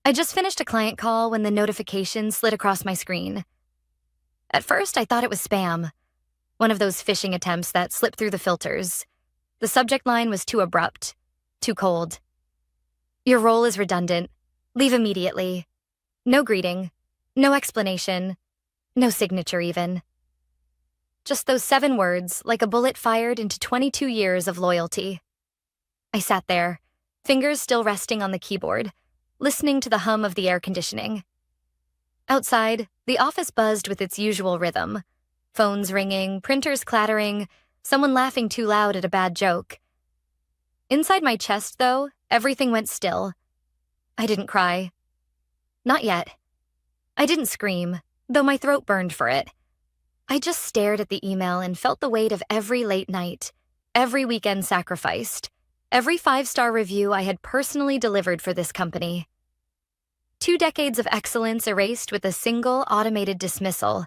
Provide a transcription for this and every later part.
I just finished a client call when the notification slid across my screen. At first, I thought it was spam, one of those phishing attempts that slip through the filters. The subject line was too abrupt, too cold. Your role is redundant. Leave immediately. No greeting, no explanation, no signature even. Just those 7 words, like a bullet fired into 22 years of loyalty. I sat there, fingers still resting on the keyboard, listening to the hum of the air conditioning. Outside, the office buzzed with its usual rhythm. Phones ringing, printers clattering, someone laughing too loud at a bad joke. Inside my chest, though, everything went still. I didn't cry. Not yet. I didn't scream, though my throat burned for it. I just stared at the email and felt the weight of every late night, every weekend sacrificed, every 5-star review I had personally delivered for this company. 2 decades of excellence erased with a single automated dismissal.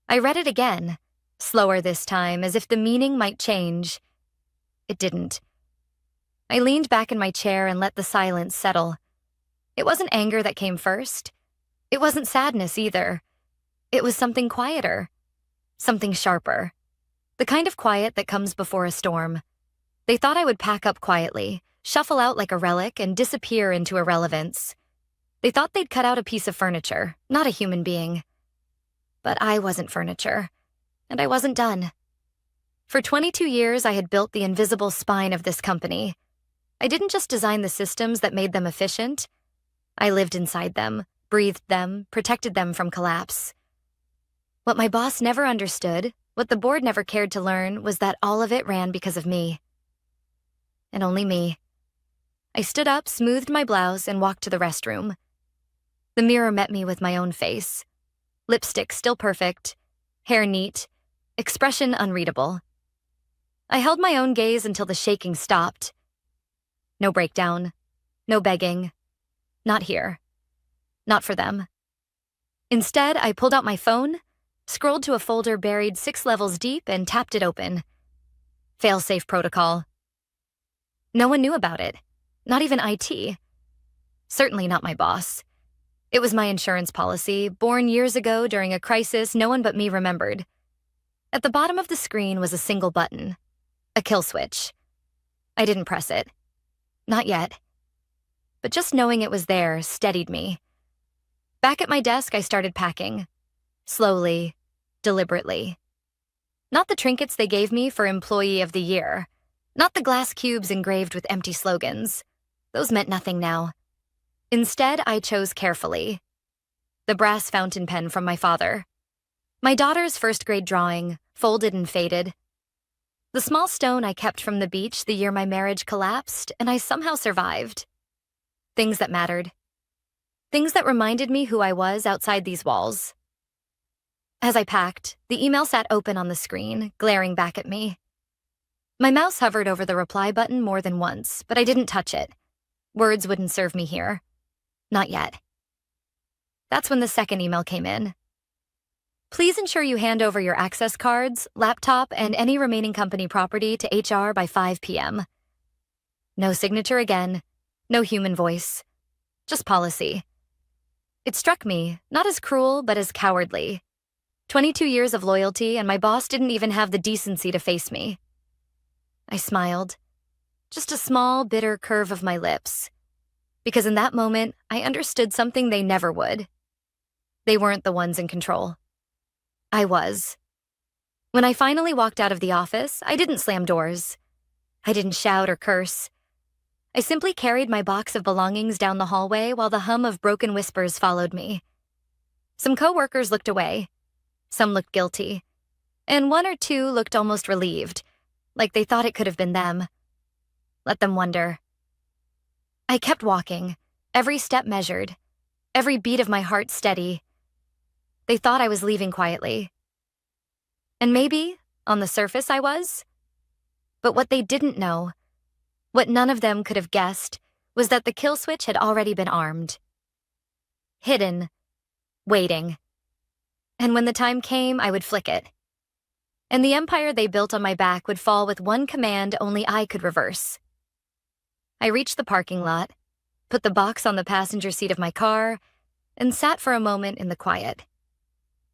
I read it again, slower this time, as if the meaning might change. It didn't. I leaned back in my chair and let the silence settle. It wasn't anger that came first. It wasn't sadness either. It was something quieter, something sharper. The kind of quiet that comes before a storm. They thought I would pack up quietly, shuffle out like a relic, and disappear into irrelevance. They thought they'd cut out a piece of furniture, not a human being. But I wasn't furniture, and I wasn't done. For 22 years, I had built the invisible spine of this company. I didn't just design the systems that made them efficient. I lived inside them, breathed them, protected them from collapse. What my boss never understood, what the board never cared to learn, was that all of it ran because of me. And only me. I stood up, smoothed my blouse, and walked to the restroom. The mirror met me with my own face. Lipstick still perfect, hair neat, expression unreadable. I held my own gaze until the shaking stopped. No breakdown, no begging. Not here. Not for them. Instead, I pulled out my phone, scrolled to a folder buried 6 levels deep, and tapped it open. Fail-safe protocol. No one knew about it, not even IT. Certainly not my boss. It was my insurance policy, born years ago during a crisis no one but me remembered. At the bottom of the screen was a single button, a kill switch. I didn't press it. Not yet. But just knowing it was there steadied me. Back at my desk, I started packing. Slowly, deliberately. Not the trinkets they gave me for Employee of the Year. Not the glass cubes engraved with empty slogans. Those meant nothing now. Instead, I chose carefully. The brass fountain pen from my father. My daughter's first-grade drawing, folded and faded. The small stone I kept from the beach the year my marriage collapsed, and I somehow survived. Things that mattered. Things that reminded me who I was outside these walls. As I packed, the email sat open on the screen, glaring back at me. My mouse hovered over the reply button more than once, but I didn't touch it. Words wouldn't serve me here. Not yet. That's when the second email came in. Please ensure you hand over your access cards, laptop, and any remaining company property to HR by 5 p.m. No signature again. No human voice. Just policy. It struck me, not as cruel, but as cowardly. 22 years of loyalty, and my boss didn't even have the decency to face me. I smiled. Just a small, bitter curve of my lips. Because in that moment, I understood something they never would. They weren't the ones in control. I was. When I finally walked out of the office, I didn't slam doors. I didn't shout or curse. I simply carried my box of belongings down the hallway while the hum of broken whispers followed me. Some coworkers looked away. Some looked guilty. And 1 or 2 looked almost relieved, like they thought it could have been them. Let them wonder. I kept walking, every step measured, every beat of my heart steady. They thought I was leaving quietly. And maybe, on the surface, I was. But what they didn't know, what none of them could have guessed, was that the kill switch had already been armed. Hidden. Waiting. And when the time came, I would flick it. And the empire they built on my back would fall with one command only I could reverse. I reached the parking lot, put the box on the passenger seat of my car, and sat for a moment in the quiet.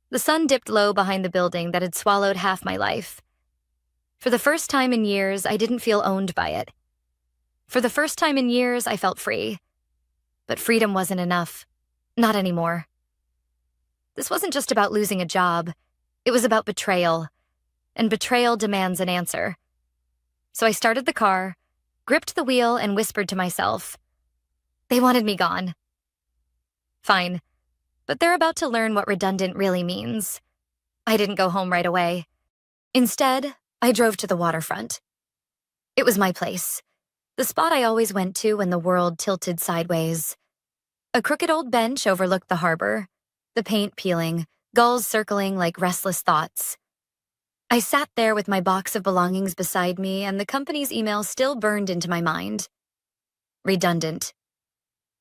The sun dipped low behind the building that had swallowed half my life. For the first time in years, I didn't feel owned by it. For the first time in years, I felt free. But freedom wasn't enough. Not anymore. This wasn't just about losing a job. It was about betrayal. And betrayal demands an answer. So I started the car, gripped the wheel, and whispered to myself, "They wanted me gone." Fine. But they're about to learn what redundant really means. I didn't go home right away. Instead, I drove to the waterfront. It was my place, the spot I always went to when the world tilted sideways. A crooked old bench overlooked the harbor, the paint peeling, gulls circling like restless thoughts. I sat there with my box of belongings beside me, and the company's email still burned into my mind. Redundant.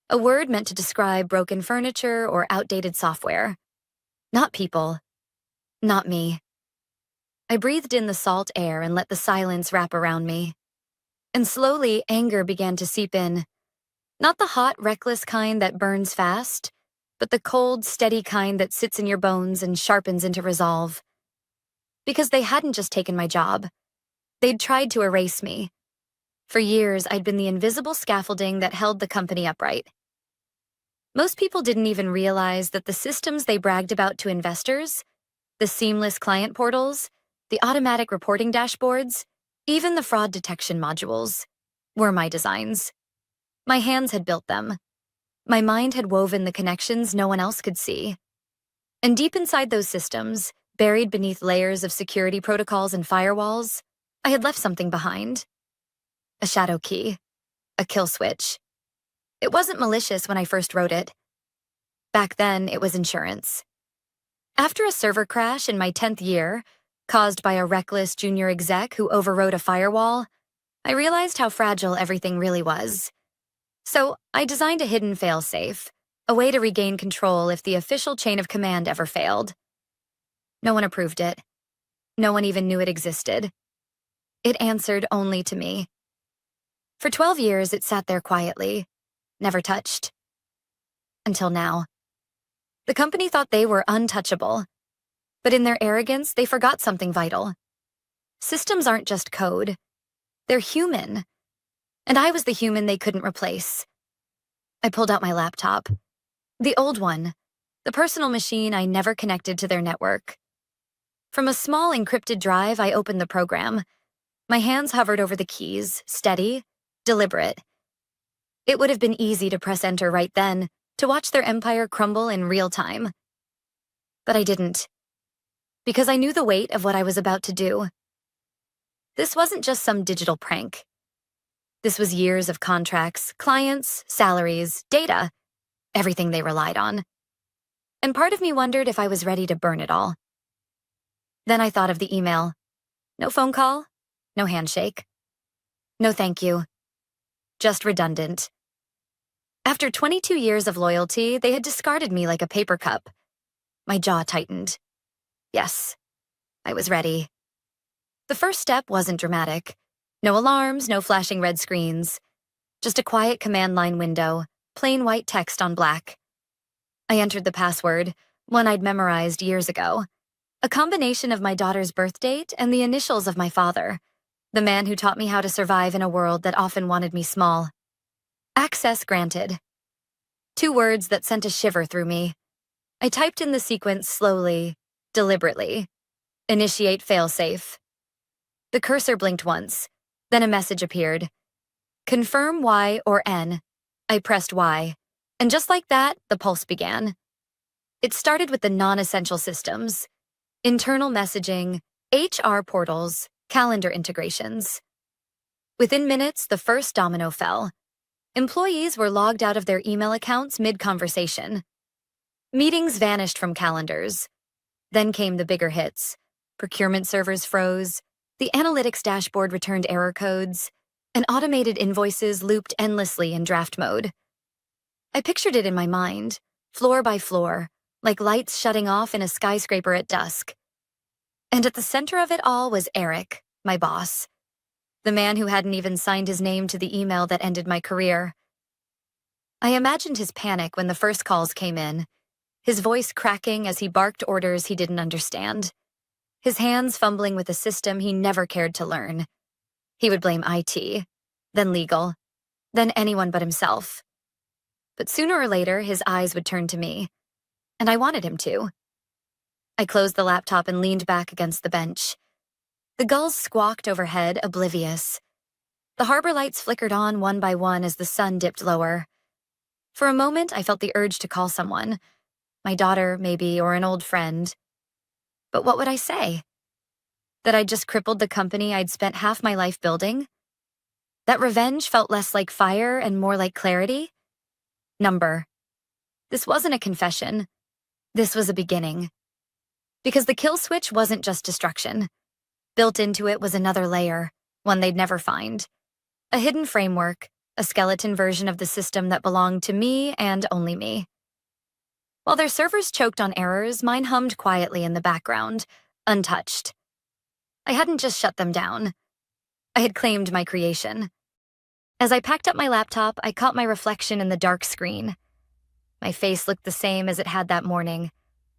A word meant to describe broken furniture or outdated software. Not people. Not me. I breathed in the salt air and let the silence wrap around me. And slowly, anger began to seep in. Not the hot, reckless kind that burns fast, but the cold, steady kind that sits in your bones and sharpens into resolve. Because they hadn't just taken my job. They'd tried to erase me. For years, I'd been the invisible scaffolding that held the company upright. Most people didn't even realize that the systems they bragged about to investors, the seamless client portals, the automatic reporting dashboards, even the fraud detection modules, were my designs. My hands had built them. My mind had woven the connections no one else could see. And deep inside those systems, buried beneath layers of security protocols and firewalls, I had left something behind. A shadow key. A kill switch. It wasn't malicious when I first wrote it. Back then, it was insurance. After a server crash in my 10th year, caused by a reckless junior exec who overrode a firewall, I realized how fragile everything really was. So I designed a hidden failsafe, a way to regain control if the official chain of command ever failed. No one approved it. No one even knew it existed. It answered only to me. For 12 years, it sat there quietly, never touched. Until now. The company thought they were untouchable, but in their arrogance, they forgot something vital. Systems aren't just code. They're human. And I was the human they couldn't replace. I pulled out my laptop. The old one. The personal machine I never connected to their network. From a small encrypted drive, I opened the program. My hands hovered over the keys, steady, deliberate. It would have been easy to press enter right then, to watch their empire crumble in real time. But I didn't. Because I knew the weight of what I was about to do. This wasn't just some digital prank. This was years of contracts, clients, salaries, data, everything they relied on. And part of me wondered if I was ready to burn it all. Then I thought of the email. No phone call, no handshake. No thank you. Just redundant. After 22 years of loyalty, they had discarded me like a paper cup. My jaw tightened. Yes, I was ready. The first step wasn't dramatic. No alarms, no flashing red screens. Just a quiet command line window, plain white text on black. I entered the password, one I'd memorized years ago. A combination of my daughter's birth date and the initials of my father, the man who taught me how to survive in a world that often wanted me small. Access granted. 2 words that sent a shiver through me. I typed in the sequence slowly, deliberately. Initiate failsafe. The cursor blinked once, then a message appeared. Confirm Y or N. I pressed Y, and just like that, the pulse began. It started with the non-essential systems. Internal messaging, HR portals, calendar integrations. Within minutes, the first domino fell. Employees were logged out of their email accounts mid-conversation. Meetings vanished from calendars. Then came the bigger hits. Procurement servers froze, the analytics dashboard returned error codes, and automated invoices looped endlessly in draft mode. I pictured it in my mind, floor by floor, like lights shutting off in a skyscraper at dusk. And at the center of it all was Eric, my boss, the man who hadn't even signed his name to the email that ended my career. I imagined his panic when the first calls came in, his voice cracking as he barked orders he didn't understand, his hands fumbling with a system he never cared to learn. He would blame IT, then legal, then anyone but himself. But sooner or later, his eyes would turn to me, and I wanted him to. I closed the laptop and leaned back against the bench. The gulls squawked overhead, oblivious. The harbor lights flickered on one by one as the sun dipped lower. For a moment, I felt the urge to call someone. My daughter, maybe, or an old friend. But what would I say? That I'd just crippled the company I'd spent half my life building? That revenge felt less like fire and more like clarity? Number. This wasn't a confession. This was a beginning. Because the kill switch wasn't just destruction. Built into it was another layer, one they'd never find. A hidden framework, a skeleton version of the system that belonged to me and only me. While their servers choked on errors, mine hummed quietly in the background, untouched. I hadn't just shut them down. I had claimed my creation. As I packed up my laptop, I caught my reflection in the dark screen. My face looked the same as it had that morning,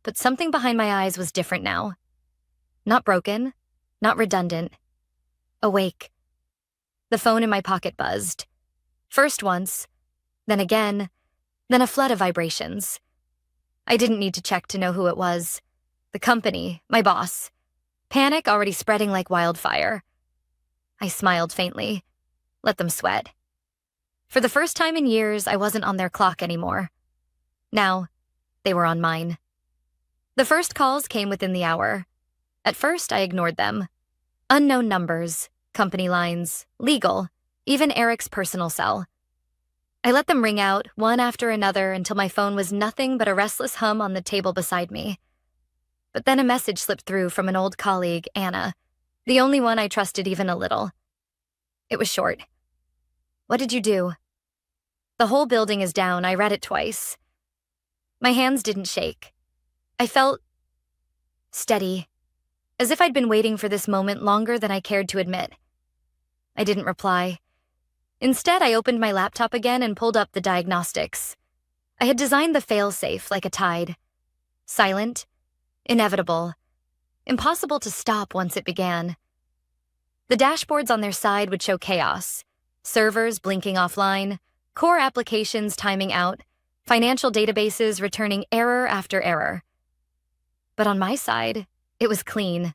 but something behind my eyes was different now. Not broken, not redundant. Awake. The phone in my pocket buzzed. First once, then again, then a flood of vibrations. I didn't need to check to know who it was. The company, my boss. Panic already spreading like wildfire. I smiled faintly. Let them sweat. For the first time in years, I wasn't on their clock anymore. Now, they were on mine. The first calls came within the hour. At first, I ignored them. Unknown numbers, company lines, legal, even Eric's personal cell. I let them ring out, one after another, until my phone was nothing but a restless hum on the table beside me. But then a message slipped through from an old colleague, Anna, the only one I trusted even a little. It was short. What did you do? The whole building is down. I read it twice. My hands didn't shake. I felt steady, as if I'd been waiting for this moment longer than I cared to admit. I didn't reply. Instead, I opened my laptop again and pulled up the diagnostics. I had designed the fail-safe like a tide. Silent, inevitable, impossible to stop once it began. The dashboards on their side would show chaos. Servers blinking offline, core applications timing out, financial databases returning error after error. But on my side, it was clean.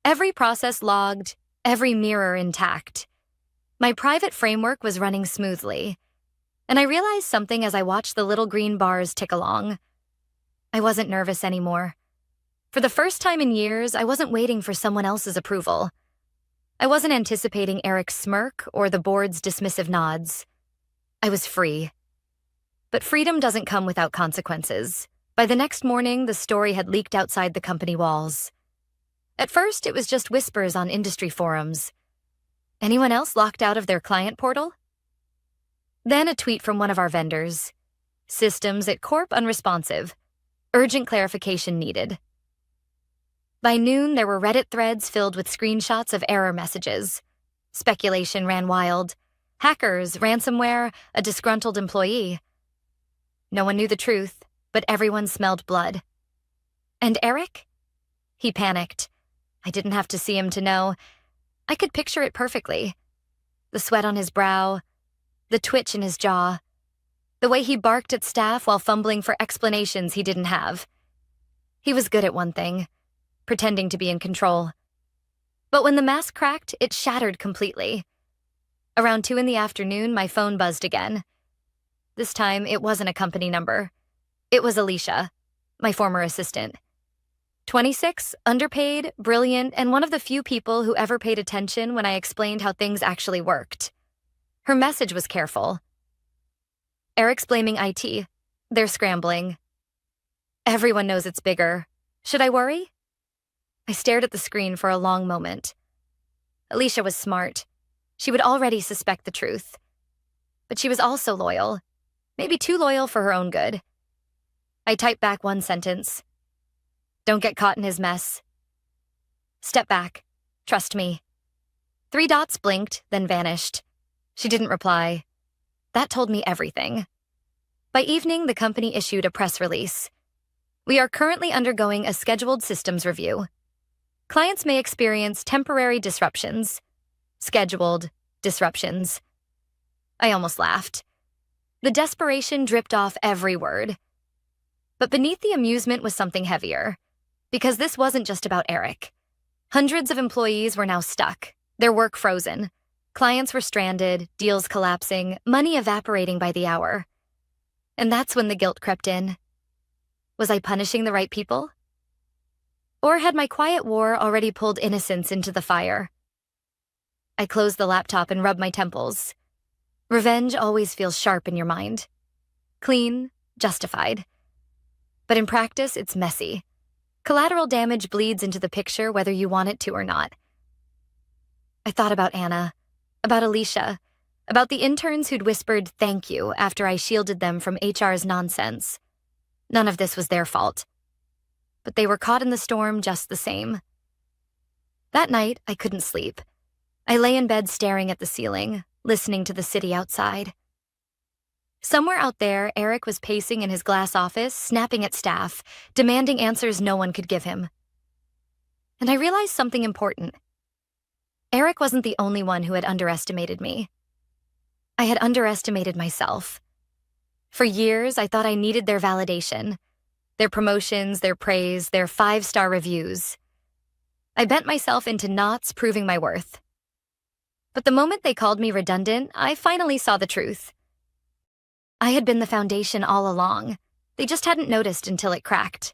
Every process logged, every mirror intact. My private framework was running smoothly, and I realized something as I watched the little green bars tick along. I wasn't nervous anymore. For the first time in years, I wasn't waiting for someone else's approval. I wasn't anticipating Eric's smirk or the board's dismissive nods. I was free. But freedom doesn't come without consequences. By the next morning, the story had leaked outside the company walls. At first, it was just whispers on industry forums. Anyone else locked out of their client portal? Then a tweet from one of our vendors. Systems at Corp unresponsive. Urgent clarification needed. By noon, there were Reddit threads filled with screenshots of error messages. Speculation ran wild. Hackers, ransomware, a disgruntled employee. No one knew the truth, but everyone smelled blood. And Eric? He panicked. I didn't have to see him to know. I could picture it perfectly. The sweat on his brow, the twitch in his jaw, the way he barked at staff while fumbling for explanations he didn't have. He was good at one thing, pretending to be in control. But when the mask cracked, it shattered completely. Around 2 p.m, my phone buzzed again. This time, it wasn't a company number. It was Alicia, my former assistant. 26, underpaid, brilliant, and one of the few people who ever paid attention when I explained how things actually worked. Her message was careful. Eric's blaming IT. They're scrambling. Everyone knows it's bigger. Should I worry? I stared at the screen for a long moment. Alicia was smart. She would already suspect the truth. But she was also loyal. Maybe too loyal for her own good. I typed back one sentence. Don't get caught in his mess. Step back. Trust me. 3 dots blinked, then vanished. She didn't reply. That told me everything. By evening, the company issued a press release. We are currently undergoing a scheduled systems review. Clients may experience temporary disruptions. Scheduled disruptions. I almost laughed. The desperation dripped off every word. But beneath the amusement was something heavier, because this wasn't just about Eric. Hundreds of employees were now stuck, their work frozen. Clients were stranded, deals collapsing, money evaporating by the hour. And that's when the guilt crept in. Was I punishing the right people? Or had my quiet war already pulled innocence into the fire? I closed the laptop and rubbed my temples. Revenge always feels sharp in your mind. Clean, justified. But in practice, it's messy. Collateral damage bleeds into the picture whether you want it to or not. I thought about Anna, about Alicia, about the interns who'd whispered thank you after I shielded them from HR's nonsense. None of this was their fault. But they were caught in the storm just the same. That night, I couldn't sleep. I lay in bed staring at the ceiling, listening to the city outside. Somewhere out there, Eric was pacing in his glass office, snapping at staff, demanding answers no one could give him. And I realized something important. Eric wasn't the only one who had underestimated me. I had underestimated myself. For years, I thought I needed their validation, their promotions, their praise, their 5-star reviews. I bent myself into knots, proving my worth. But the moment they called me redundant, I finally saw the truth. I had been the foundation all along. They just hadn't noticed until it cracked.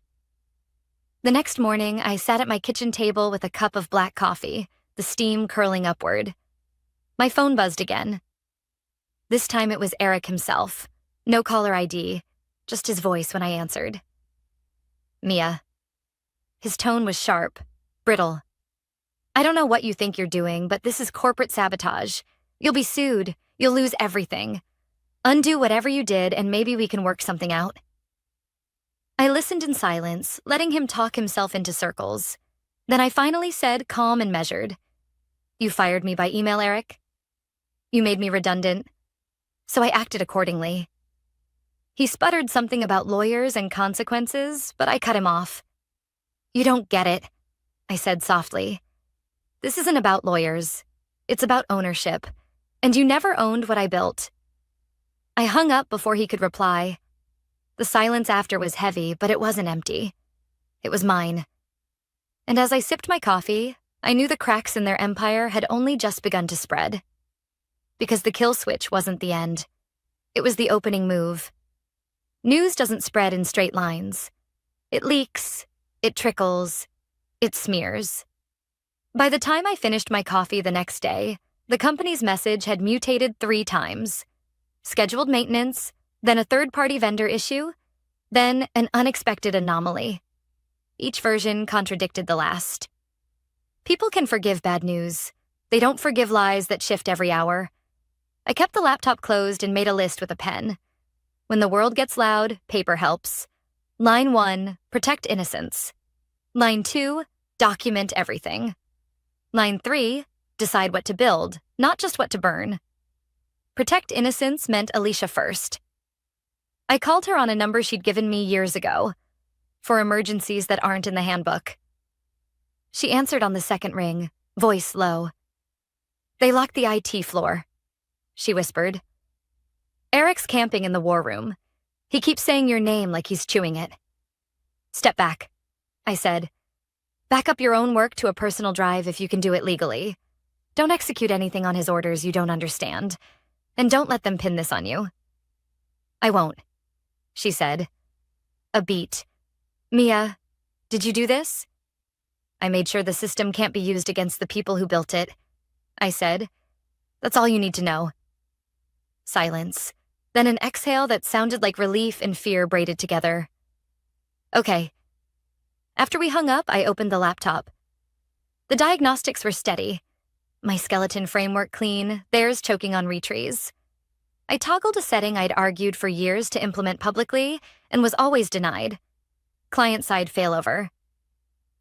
The next morning, I sat at my kitchen table with a cup of black coffee, the steam curling upward. My phone buzzed again. This time it was Eric himself. No caller ID, just his voice when I answered. Mia. His tone was sharp, brittle. I don't know what you think you're doing, but this is corporate sabotage. You'll be sued. You'll lose everything. Undo whatever you did, and maybe we can work something out. I listened in silence, letting him talk himself into circles. Then I finally said, calm and measured, "You fired me by email, Eric. You made me redundant. So I acted accordingly." He sputtered something about lawyers and consequences, but I cut him off. "You don't get it," I said softly. "This isn't about lawyers. It's about ownership. And you never owned what I built." I hung up before he could reply. The silence after was heavy, but it wasn't empty. It was mine. And as I sipped my coffee, I knew the cracks in their empire had only just begun to spread. Because the kill switch wasn't the end. It was the opening move. News doesn't spread in straight lines. It leaks, it trickles, it smears. By the time I finished my coffee the next day, the company's message had mutated 3 times. Scheduled maintenance, then a third-party vendor issue, then an unexpected anomaly. Each version contradicted the last. People can forgive bad news. They don't forgive lies that shift every hour. I kept the laptop closed and made a list with a pen. When the world gets loud, paper helps. Line 1, protect innocence. Line 2, document everything. Line 3, decide what to build, not just what to burn. Protect innocence meant Alicia first. I called her on a number she'd given me years ago, for emergencies that aren't in the handbook. She answered on the second ring, voice low. "They locked the IT floor," she whispered. "Eric's camping in the war room. He keeps saying your name like he's chewing it." "Step back," I said. "Back up your own work to a personal drive if you can do it legally. Don't execute anything on his orders you don't understand. And don't let them pin this on you." "I won't," she said. A beat. "Mia, did you do this?" "I made sure the system can't be used against the people who built it," I said. "That's all you need to know." Silence. Then an exhale that sounded like relief and fear braided together. "Okay." After we hung up, I opened the laptop. The diagnostics were steady. My skeleton framework clean, theirs choking on retrees. I toggled a setting I'd argued for years to implement publicly and was always denied. Client-side failover.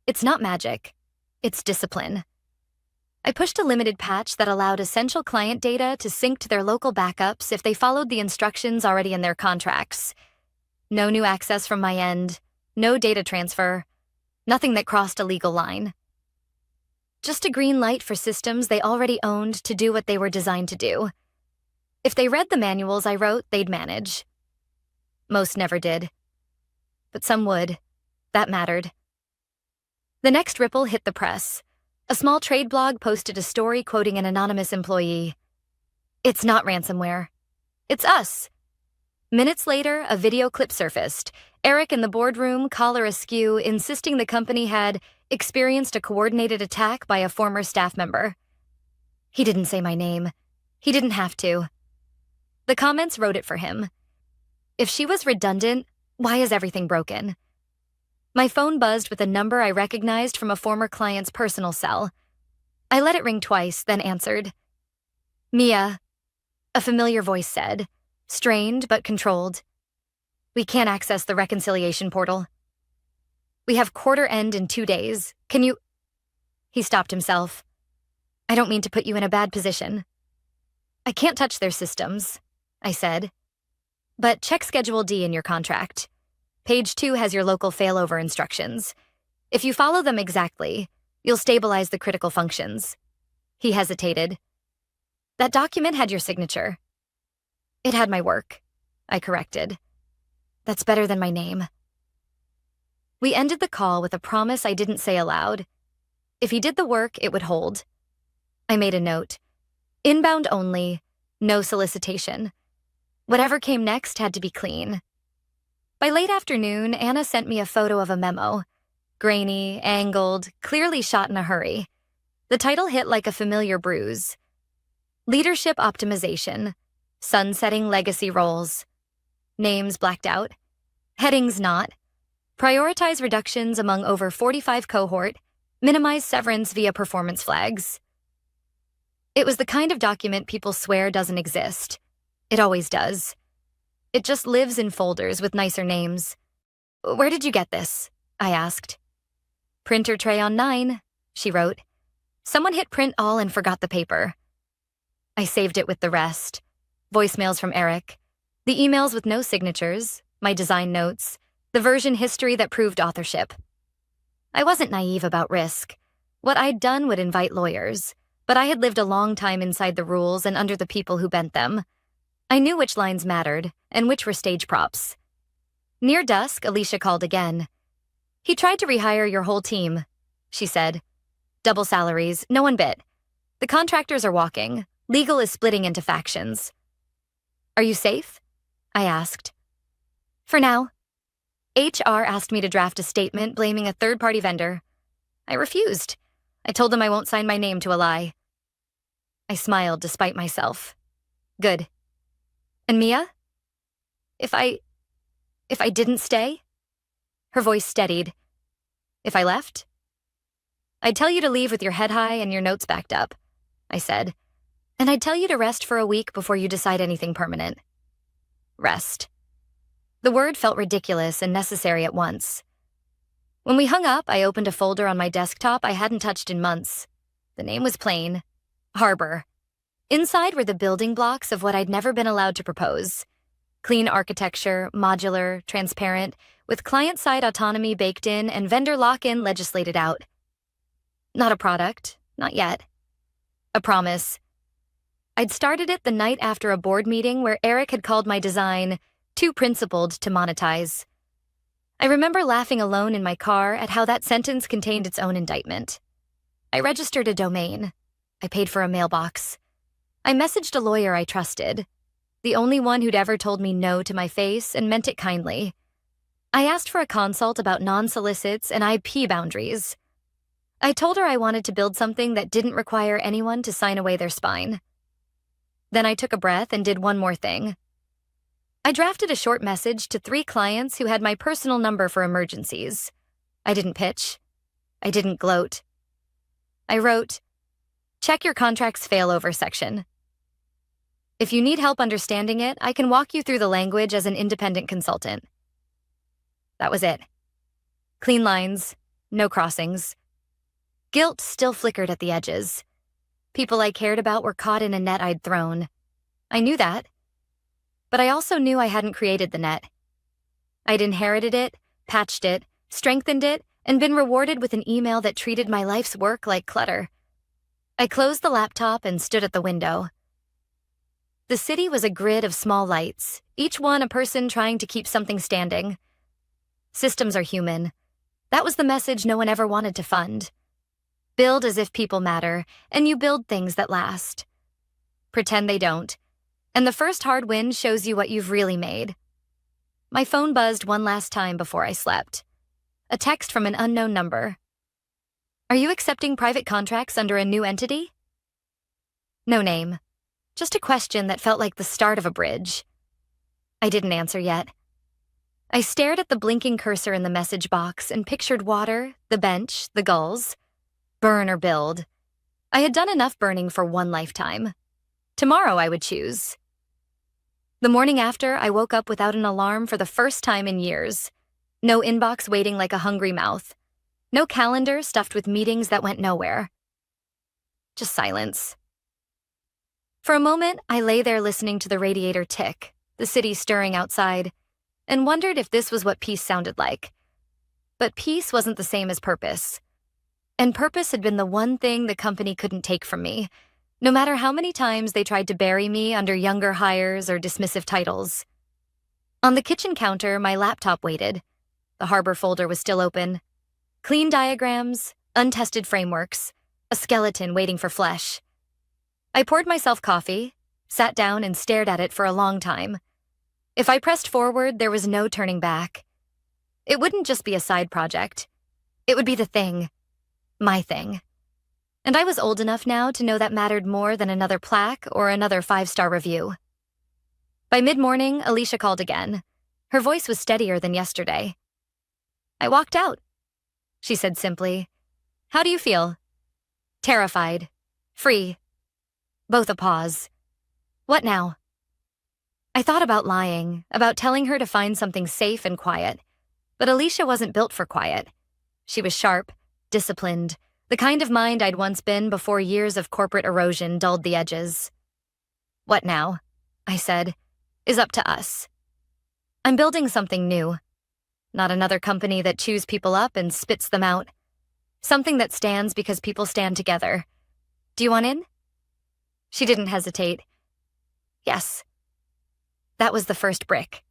It's not magic. It's discipline. I pushed a limited patch that allowed essential client data to sync to their local backups if they followed the instructions already in their contracts. No new access from my end, no data transfer, nothing that crossed a legal line. Just a green light for systems they already owned to do what they were designed to do. If they read the manuals I wrote, they'd manage. Most never did. But some would. That mattered. The next ripple hit the press. A small trade blog posted a story quoting an anonymous employee. "It's not ransomware. It's us." Minutes later, a video clip surfaced. Eric in the boardroom, collar askew, insisting the company had experienced a coordinated attack by a former staff member. He didn't say my name. He didn't have to. The comments wrote it for him. If she was redundant, why is everything broken? My phone buzzed with a number I recognized from a former client's personal cell. I let it ring twice, then answered. "Mia," a familiar voice said, strained but controlled. "We can't access the reconciliation portal. We have quarter end in 2 days. Can you—" He stopped himself. "I don't mean to put you in a bad position." "I can't touch their systems," I said. "But check Schedule D in your contract. Page 2 has your local failover instructions. If you follow them exactly, you'll stabilize the critical functions." He hesitated. "That document had your signature." "It had my work," I corrected. "That's better than my name." We ended the call with a promise I didn't say aloud. If he did the work, it would hold. I made a note. Inbound only, no solicitation. Whatever came next had to be clean. By late afternoon, Anna sent me a photo of a memo. Grainy, angled, clearly shot in a hurry. The title hit like a familiar bruise. Leadership Optimization. Sunsetting Legacy Roles. Names blacked out. Headings not. Prioritize reductions among over 45 cohort. Minimize severance via performance flags. It was the kind of document people swear doesn't exist. It always does. It just lives in folders with nicer names. "Where did you get this?" I asked. "Printer tray on 9, she wrote. "Someone hit print all and forgot the paper." I saved it with the rest. Voicemails from Eric. The emails with no signatures, my design notes, the version history that proved authorship. I wasn't naive about risk. What I'd done would invite lawyers, but I had lived a long time inside the rules and under the people who bent them. I knew which lines mattered and which were stage props. Near dusk, Alicia called again. "He tried to rehire your whole team," she said. "Double salaries, no one bit. The contractors are walking. Legal is splitting into factions." "Are you safe?" I asked. "For now." HR asked me to draft a statement blaming a third-party vendor. I refused. I told them I won't sign my name to a lie. I smiled despite myself. Good. "And Mia? If I didn't stay?" Her voice steadied. "If I left?" "I'd tell you to leave with your head high and your notes backed up," I said. "And I'd tell you to rest for a week before you decide anything permanent." Rest. The word felt ridiculous and necessary at once. When we hung up, I opened a folder on my desktop I hadn't touched in months. The name was plain. Harbor. Inside were the building blocks of what I'd never been allowed to propose. Clean architecture, modular, transparent, with client-side autonomy baked in and vendor lock-in legislated out. Not a product, not yet. A promise. I'd started it the night after a board meeting where Eric had called my design too principled to monetize. I remember laughing alone in my car at how that sentence contained its own indictment. I registered a domain. I paid for a mailbox. I messaged a lawyer I trusted, the only one who'd ever told me no to my face and meant it kindly. I asked for a consult about non-solicits and IP boundaries. I told her I wanted to build something that didn't require anyone to sign away their spine. Then I took a breath and did one more thing. I drafted a short message to 3 clients who had my personal number for emergencies. I didn't pitch. I didn't gloat. I wrote, "Check your contract's failover section. If you need help understanding it, I can walk you through the language as an independent consultant." That was it. Clean lines, no crossings. Guilt still flickered at the edges. People I cared about were caught in a net I'd thrown. I knew that. But I also knew I hadn't created the net. I'd inherited it, patched it, strengthened it, and been rewarded with an email that treated my life's work like clutter. I closed the laptop and stood at the window. The city was a grid of small lights, each one a person trying to keep something standing. Systems are human. That was the message no one ever wanted to fund. Build as if people matter, and you build things that last. Pretend they don't, and the first hard win shows you what you've really made. My phone buzzed one last time before I slept. A text from an unknown number. Are you accepting private contracts under a new entity? No name. Just a question that felt like the start of a bridge. I didn't answer yet. I stared at the blinking cursor in the message box and pictured water, the bench, the gulls. Burn or build. I had done enough burning for one lifetime. Tomorrow I would choose. The morning after, I woke up without an alarm for the first time in years. No inbox waiting like a hungry mouth. No calendar stuffed with meetings that went nowhere. Just silence. For a moment, I lay there listening to the radiator tick, the city stirring outside, and wondered if this was what peace sounded like. But peace wasn't the same as purpose. And purpose had been the one thing the company couldn't take from me, no matter how many times they tried to bury me under younger hires or dismissive titles. On the kitchen counter, my laptop waited. The harbor folder was still open. Clean diagrams, untested frameworks, a skeleton waiting for flesh. I poured myself coffee, sat down and stared at it for a long time. If I pressed forward, there was no turning back. It wouldn't just be a side project. It would be the thing. My thing. And I was old enough now to know that mattered more than another plaque or another 5-star review. By mid-morning, Alicia called again. Her voice was steadier than yesterday. I walked out. She said simply, "How do you feel?" Terrified. Free. Both a pause. What now? I thought about lying, about telling her to find something safe and quiet. But Alicia wasn't built for quiet. She was sharp, disciplined, the kind of mind I'd once been before years of corporate erosion dulled the edges. What now? I said, is up to us. I'm building something new. Not another company that chews people up and spits them out. Something that stands because people stand together. Do you want in? She didn't hesitate. Yes. That was the first brick.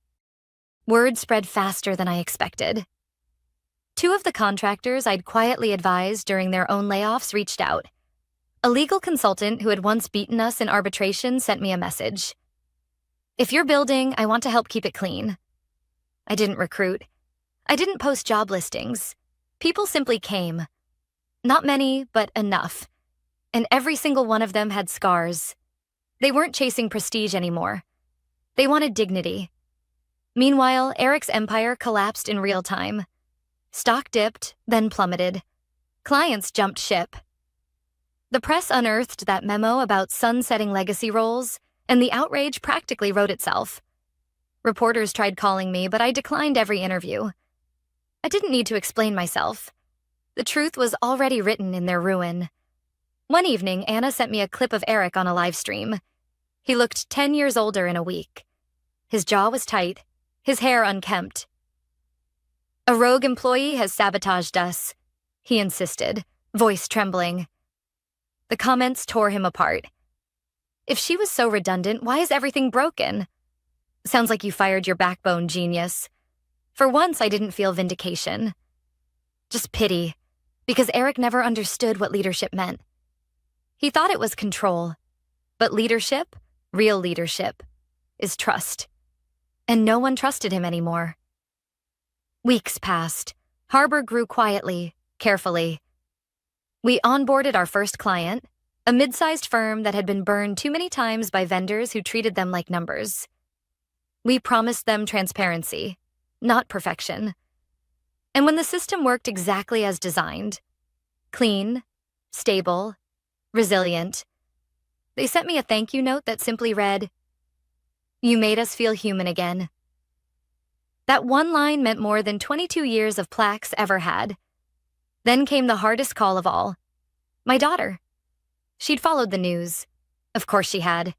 Word spread faster than I expected. 2 of the contractors I'd quietly advised during their own layoffs reached out. A legal consultant who had once beaten us in arbitration sent me a message. If you're building, I want to help keep it clean. I didn't recruit. I didn't post job listings. People simply came. Not many, but enough. And every single one of them had scars. They weren't chasing prestige anymore. They wanted dignity. Meanwhile, Eric's empire collapsed in real time. Stock dipped, then plummeted. Clients jumped ship. The press unearthed that memo about sunsetting legacy roles, and the outrage practically wrote itself. Reporters tried calling me, but I declined every interview. I didn't need to explain myself. The truth was already written in their ruin. One evening, Anna sent me a clip of Eric on a live stream. He looked 10 years older in a week. His jaw was tight, his hair unkempt. A rogue employee has sabotaged us, he insisted, voice trembling. The comments tore him apart. If she was so redundant, why is everything broken? Sounds like you fired your backbone, genius. For once, I didn't feel vindication. Just pity, because Eric never understood what leadership meant. He thought it was control. But leadership, real leadership, is trust. And no one trusted him anymore. Weeks passed. Harbor grew quietly, carefully. We onboarded our first client, a mid-sized firm that had been burned too many times by vendors who treated them like numbers. We promised them transparency, not perfection. And when the system worked exactly as designed, clean, stable, resilient, they sent me a thank you note that simply read, "You made us feel human again." That one line meant more than 22 years of plaques ever had. Then came the hardest call of all. My daughter. She'd followed the news. Of course she had.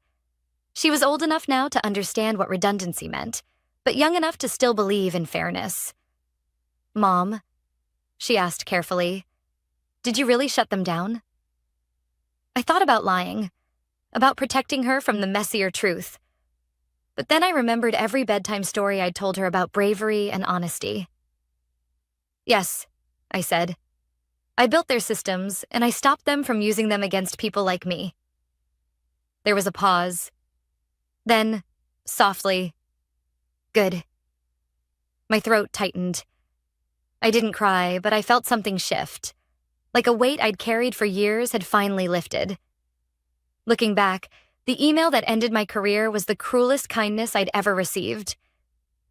She was old enough now to understand what redundancy meant, but young enough to still believe in fairness. "Mom," she asked carefully, "did you really shut them down?" I thought about lying, about protecting her from the messier truth. But then I remembered every bedtime story I'd told her about bravery and honesty. "Yes," I said. "I built their systems, and I stopped them from using them against people like me." There was a pause. Then, softly, "Good." My throat tightened. I didn't cry, but I felt something shift, like a weight I'd carried for years had finally lifted. Looking back, the email that ended my career was the cruelest kindness I'd ever received.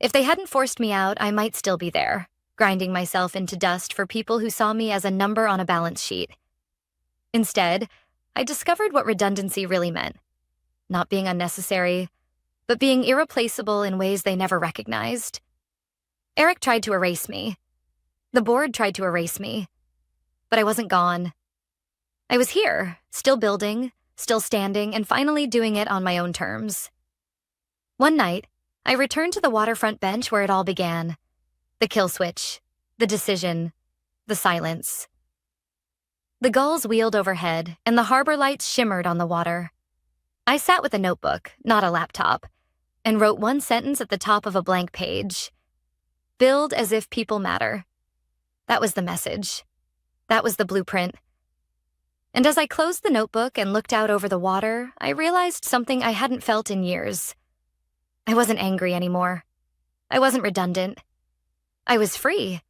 If they hadn't forced me out, I might still be there, grinding myself into dust for people who saw me as a number on a balance sheet. Instead, I discovered what redundancy really meant. Not being unnecessary, but being irreplaceable in ways they never recognized. Eric tried to erase me. The board tried to erase me. But I wasn't gone. I was here, still building, still standing, and finally doing it on my own terms. One night, I returned to the waterfront bench where it all began. The kill switch, the decision, the silence. The gulls wheeled overhead, and the harbor lights shimmered on the water. I sat with a notebook, not a laptop, and wrote one sentence at the top of a blank page. Build as if people matter. That was the message. That was the blueprint. And as I closed the notebook and looked out over the water, I realized something I hadn't felt in years. I wasn't angry anymore. I wasn't redundant. I was free.